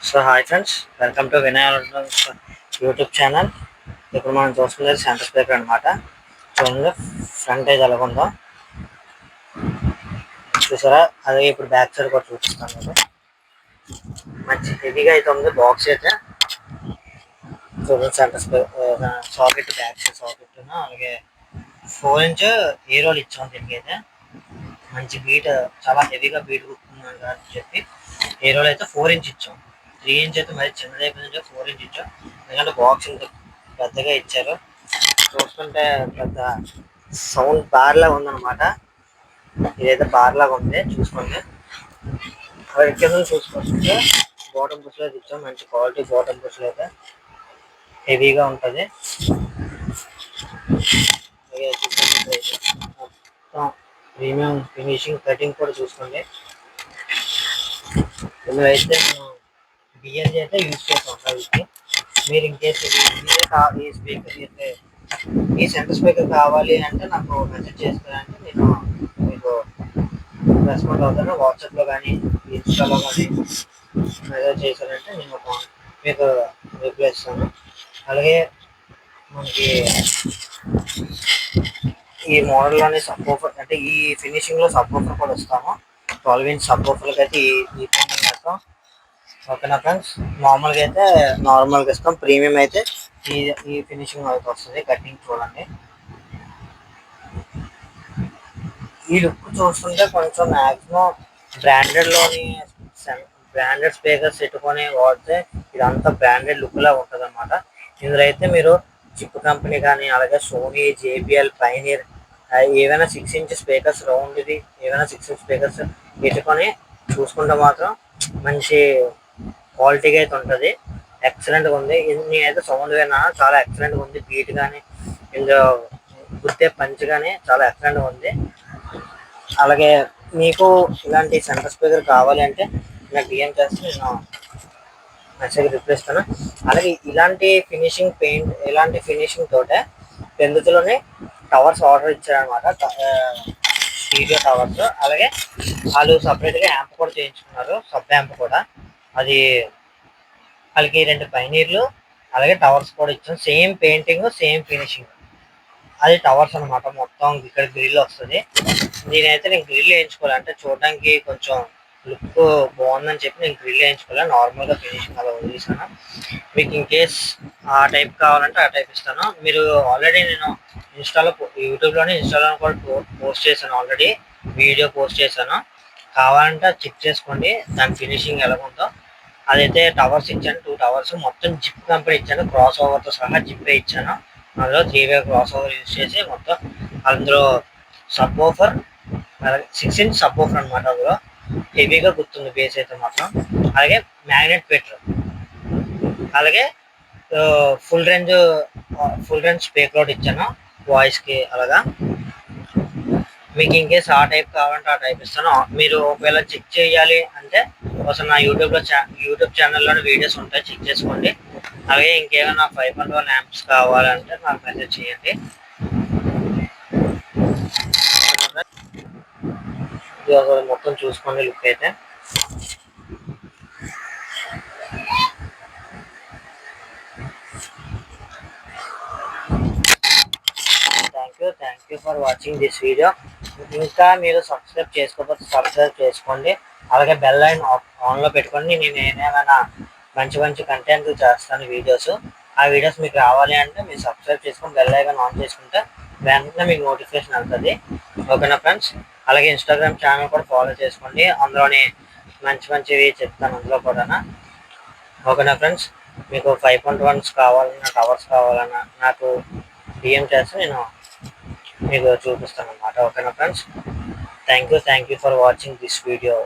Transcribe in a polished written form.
So hi friends, welcome to Vinay YouTube channel. ఇప్పుడు మనం చూస్తున్నది సెంటర్ స్పీకర్ అనమాట. చూడండి ఫ్రంట్ ఏజ్ ఎలా ఉందో చూసారా. అదే ఇప్పుడు బ్యాక్ సైడ్ కూడా చూపిస్తాను. మీకు మంచి హెవీగా అయితే ఉంది బాక్స్ అయితే. చూడండి centre speaker socket, back side socket, అలాగే 4" ఏ రోల్ ఇచ్చాం. దీనికి అయితే మంచి బీట్, చాలా హెవీగా బీట్ కుట్టుకున్నాను అని చెప్పి ఏ రోల్ అయితే 4" ఇచ్చాం. 3" అయితే మరి చిన్నది అయిపోయిందంటే 4" ఇచ్చాం. ఎందుకంటే బాక్స్ ఇంత పెద్దగా ఇచ్చారు. చూసుకుంటే పెద్ద సౌండ్ బార్ లాగా ఉందన్నమాట. ఇదైతే బార్ లాగా ఉంది. చూసుకోండి కింద చూసుకుంటే బాటమ్ బుక్స్ అయితే ఇచ్చాం. మంచి క్వాలిటీ బాటమ్ బుక్స్ అయితే హెవీగా ఉంటుంది. మొత్తం ప్రీమియం ఫినిషింగ్, కటింగ్ కూడా చూసుకోండి. ఇందులో అయితే మనం బిఎల్జీ అయితే యూజ్ చేస్తాం వీటికి. మీరు ఇంకేస్ ఈ స్పీకర్ అయితే ఈ సెంటర్ స్పీకర్ కావాలి అంటే నాకు మెసేజ్ చేస్తారంటే నేను మీకు రెస్పాండ్ అవుతాను. వాట్సాప్లో కానీ ఇన్స్టాలో కానీ మెసేజ్ చేశారంటే నేను మీకు రిప్లై ఇస్తాను. అలాగే మనకి ఈ మోడల్లోనే సబ్వూఫర్, అంటే ఈ ఫినిషింగ్లో సబ్వూఫర్ కూడా వస్తాము. 12" సబ్వూఫర్కి అయితే ఈ ఫినిషింగ్ వేస్తాం. ఓకేనా ఫ్రెండ్స్. మామూలుగా అయితే నార్మల్గా ఇస్తాం. ప్రీమియం అయితే ఈ ఫినిషింగ్ అయితే వస్తుంది. కటింగ్ చూడండి. ఈ లుక్ చూస్తుంటే కొంచెం మ్యాక్సిమం బ్రాండెడ్ స్పీకర్స్ పెట్టుకొని వాడితే ఇదంతా బ్రాండెడ్ లుక్ లా ఉంటుంది అనమాట. ఇందులో అయితే మీరు జిప్ కంపెనీ కానీ, అలాగే సోనీ, జేబిఎల్, పైనీర్ ఏవైనా 6" స్పీకర్స్ రౌండ్ది, ఏవైనా 6" స్పీకర్స్ పెట్టుకొని చూసుకుంటే మాత్రం మంచి క్వాలిటీగా అయితే ఉంటుంది. ఎక్సలెంట్గా ఉంది. నేనైతే సౌండ్ విన్నాను, చాలా ఎక్సలెంట్గా ఉంది. బీట్ కానీ, ఇందులో గుర్తే పంచ్ కానీ చాలా ఎక్సలెంట్గా ఉంది. అలాగే మీకు ఇలాంటి సెంటర్ స్పీకర్ కావాలి అంటే నాకు డిఎం చేస్తే నేను మెసేజ్ రిప్లై ఇస్తాను. అలాగే ఇలాంటి ఫినిషింగ్ తోటే పెందుతులోనే టవర్స్ ఆర్డర్ ఇచ్చారనమాట. Stereo towers. అలాగే వాళ్ళు సపరేట్గా యాంప్ కూడా చేయించుకున్నారు, సబ్ యాంప్ కూడా. అది వాళ్ళకి 2 పైనీర్లు, అలాగే టవర్స్ కూడా ఇచ్చాం. Same painting, same finishing. అది టవర్స్ అనమాట. మొత్తం ఇక్కడ గ్రిల్ వస్తుంది. నేనైతే గ్రిల్ వేయించుకోవాలి, అంటే చూడడానికి కొంచెం లుక్ బాగుందని చెప్పి నేను గ్రిల్ వేయించుకోవాలి. నార్మల్గా ఫినిషింగ్ అలా వదిలేసాను. మీకు ఇన్ కేస్ ఆ టైప్ కావాలంటే ఆ టైప్ ఇస్తాను. మీరు ఆల్రెడీ నేను యూట్యూబ్లోనే కూడా పోస్ట్ చేశాను. ఆల్రెడీ వీడియో పోస్ట్ చేశాను. కావాలంటే చెక్ చేసుకోండి దాని ఫినిషింగ్ ఎలా ఉందో. అదైతే టవర్స్ ఇచ్చాను, 2 టవర్స్. మొత్తం జిప్ కంపెనీ ఇచ్చాను, క్రాస్ ఓవర్తో సహా జిప్పే ఇచ్చాను. అందులో 3-way క్రాస్ ఓవర్ యూజ్ చేసి మొత్తం అందులో సబ్ ఓఫర్, 6" సబ్ ఓఫర్ అనమాట. అందులో హెవీగా గుర్తుంది బేస్ అయితే మాత్రం. అలాగే మ్యాగ్నెట్ పెట్టరు, అలాగే ఫుల్ రేంజ్ స్పీకర్ ఒకటి ఇచ్చాను వాయిస్కి. అలాగా మీకు ఇన్ కేస్ ఆ టైప్ కావాలంటే ఆ టైప్ ఇస్తాను. మీరు ఒకవేళ చెక్ చేయాలి అంటే ఒకసారి నా యూట్యూబ్ ఛానల్లోనే వీడియోస్ ఉంటాయి, చెక్ చేసుకోండి. అలాగే ఇంకేమైనా 5.1 యాంప్స్ కావాలంటే నాకు మెసేజ్ చేయండి. మొత్తం చూసుకోండి లుక్ అయితే. Thank you for watching this video. ఇంకా మీరు సబ్స్క్రైబ్ చేసుకోకపోతే సబ్స్క్రైబ్ చేసుకోండి. అలాగే బెల్ ఐకాన్ ఆన్లో పెట్టుకోండి. నేను ఏమైనా మంచి కంటెంట్ చేస్తాను వీడియోస్. ఆ వీడియోస్ మీకు రావాలి అంటే మీరు సబ్స్క్రైబ్ చేసుకొని బెల్ ఐకాన్ ఆన్ చేసుకుంటే వెంటనే మీకు నోటిఫికేషన్ వెళ్తుంది. ఓకేనా ఫ్రెండ్స్. అలాగే ఇన్స్టాగ్రామ్ ఛానల్ కూడా ఫాలో చేసుకోండి. అందులోని మంచివి చెప్తాను అందులో కూడా. ఓకేనా ఫ్రెండ్స్. మీకు 5.1 కావాలన్నా, టవర్స్ కావాలన్నా నాకు డిఎం చేస్తే నేను మీకు చూపిస్తాను అన్నమాట. ఓకేనా friends. Thank you for watching this video.